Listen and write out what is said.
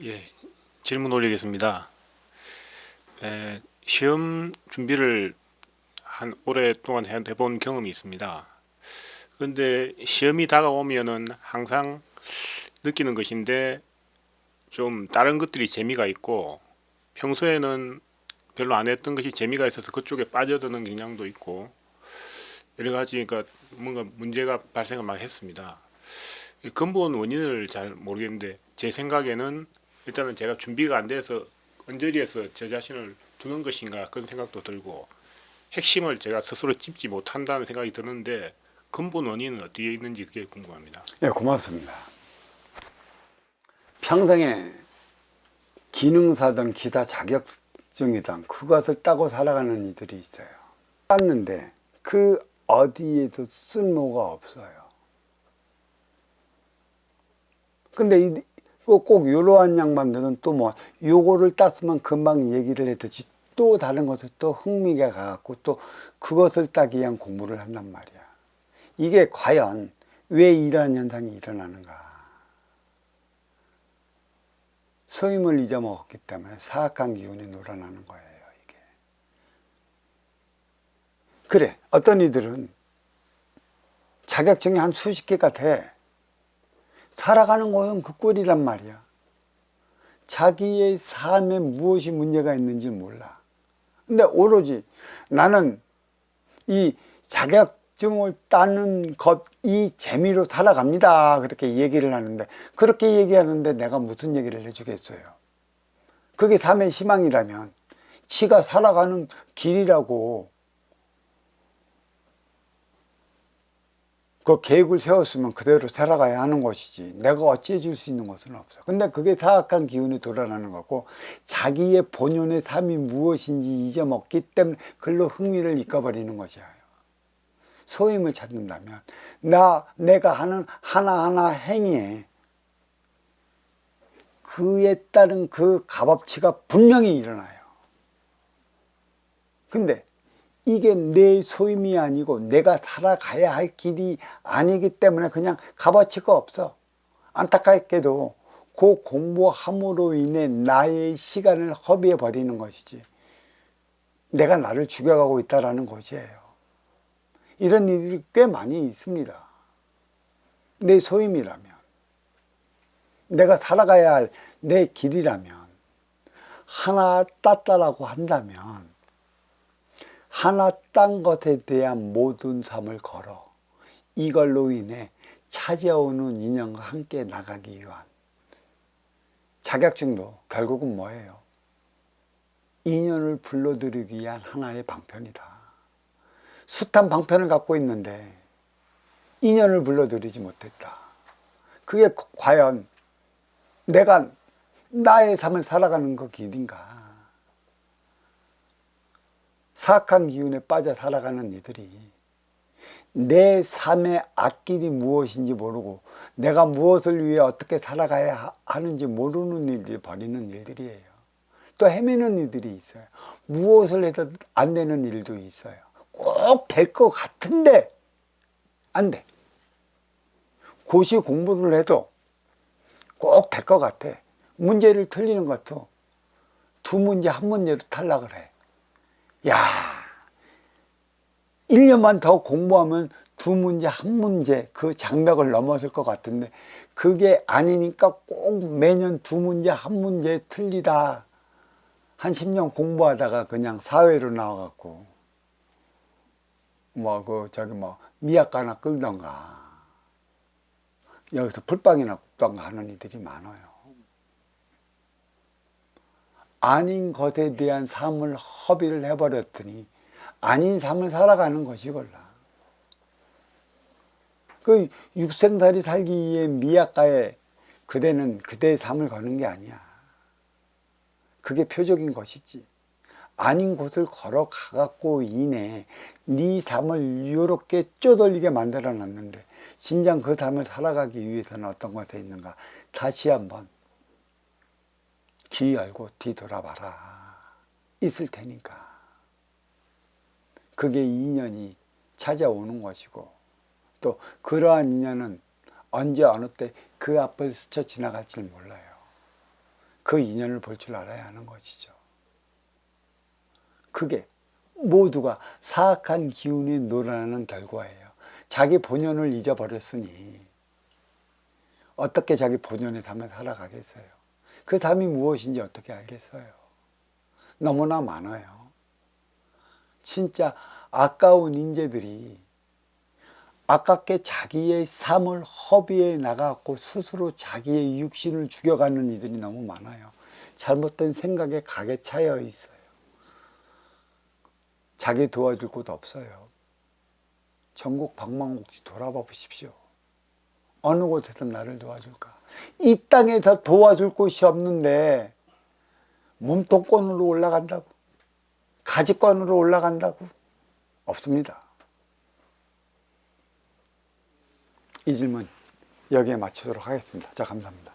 예, 질문 올리겠습니다. 시험 준비를 한 오랫동안 해본 경험이 있습니다. 그런데 시험이 다가오면은 항상 느끼는 것인데 좀 다른 것들이 재미가 있고 평소에는 별로 안 했던 것이 재미가 있어서 그쪽에 빠져드는 경향도 있고 여러 가지 그러니까 뭔가 문제가 발생을 많이 했습니다. 근본 원인을 잘 모르겠는데 제 생각에는 일단은 제가 준비가 안 돼서 언저리에서 제 자신을 두는 것인가 그런 생각도 들고 핵심을 제가 스스로 찝지 못한다는 생각이 드는데 근본 원인은 어디에 있는지 그게 궁금합니다. 예, 고맙습니다. 평생에 기능사든 기타 자격증이든 그것을 따고 살아가는 이들이 있어요. 땄는데 그 어디에도 쓸모가 없어요. 근데 꼭 이러한 양반들은 또 뭐 요거를 땄으면 금방 얘기를 했듯이 또 다른 것에 또 흥미가 가갖고 또 그것을 따기 위한 공부를 한단 말이야. 이게 과연 왜 이러한 현상이 일어나는가? 소임을 잊어먹었기 때문에 사악한 기운이 놀아나는 거예요, 이게. 그래, 어떤 이들은 자격증이 한 수십 개가 돼. 살아가는 것은 그 꼴이란 말이야. 자기의 삶에 무엇이 문제가 있는지 몰라. 근데 오로지 나는 이 자격증을 따는 것, 이 재미로 살아갑니다. 그렇게 얘기를 하는데, 그렇게 얘기하는데 내가 무슨 얘기를 해주겠어요? 그게 삶의 희망이라면 지가 살아가는 길이라고 그 계획을 세웠으면 그대로 살아가야 하는 것이지 내가 어찌해 줄 수 있는 것은 없어. 근데 그게 사악한 기운이 돌아나는 거고 자기의 본연의 삶이 무엇인지 잊어먹기 때문에 글로 흥미를 잃어버리는 것이야. 소임을 찾는다면 내가 하는 하나하나 행위에 그에 따른 그 값어치가 분명히 일어나요. 근데 이게 내 소임이 아니고 내가 살아가야 할 길이 아니기 때문에 그냥 값어치가 없어. 안타깝게도 그 공부함으로 인해 나의 시간을 허비해 버리는 것이지 내가 나를 죽여가고 있다는 것이에요. 이런 일이 꽤 많이 있습니다. 내 소임이라면 내가 살아가야 할 내 길이라면 하나 땄다라고 한다면 하나 딴 것에 대한 모든 삶을 걸어 이걸로 인해 찾아오는 인연과 함께 나가기 위한 자격증도 결국은 뭐예요? 인연을 불러들이기 위한 하나의 방편이다. 숱한 방편을 갖고 있는데 인연을 불러들이지 못했다. 그게 과연 내가 나의 삶을 살아가는 그 길인가? 사악한 기운에 빠져 살아가는 이들이 내 삶의 앞길이 무엇인지 모르고 내가 무엇을 위해 어떻게 살아가야 하는지 모르는 일들이 벌이는 일들이에요. 또 헤매는 일들이 있어요. 무엇을 해도 안 되는 일도 있어요. 꼭 될 것 같은데 안 돼. 고시 공부를 해도 꼭 될 것 같아. 문제를 틀리는 것도 두 문제 한 문제도 탈락을 해. 야, 1년만 더 공부하면 두 문제 한 문제 그 장벽을 넘어설 것 같은데 그게 아니니까 꼭 매년 두 문제 한 문제 틀리다 한 10년 공부하다가 그냥 사회로 나와갖고 미약가나 끌던가 여기서 풀빵이나 굽던가 하는 이들이 많아요. 아닌 것에 대한 삶을 허비를 해버렸더니 아닌 삶을 살아가는 것이 골라. 그 육생살이 살기 위해 미약가에 그대는 그대의 삶을 거는 게 아니야. 그게 표적인 것이지. 아닌 곳을 걸어가갖고 인해 네 삶을 이렇게 쪼돌리게 만들어 놨는데 진정 그 삶을 살아가기 위해서는 어떤 것에 있는가? 다시 한번 귀 열고 뒤돌아봐라. 있을 테니까. 그게 인연이 찾아오는 것이고 또 그러한 인연은 언제 어느 때 그 앞을 스쳐 지나갈지 몰라요. 그 인연을 볼 줄 알아야 하는 것이죠. 그게 모두가 사악한 기운이 놀아나는 결과예요. 자기 본연을 잊어버렸으니 어떻게 자기 본연의 삶을 살아가겠어요? 그 삶이 무엇인지 어떻게 알겠어요? 너무나 많아요. 진짜 아까운 인재들이 아깝게 자기의 삶을 허비해 나가고 스스로 자기의 육신을 죽여가는 이들이 너무 많아요. 잘못된 생각에 가게 차여 있어요. 자기 도와줄 곳 없어요. 전국 방방곡지 돌아봐 보십시오. 어느 곳에서 나를 도와줄까? 이 땅에서 도와줄 곳이 없는데 몸통권으로 올라간다고? 가지권으로 올라간다고? 없습니다. 이 질문 여기에 마치도록 하겠습니다. 자, 감사합니다.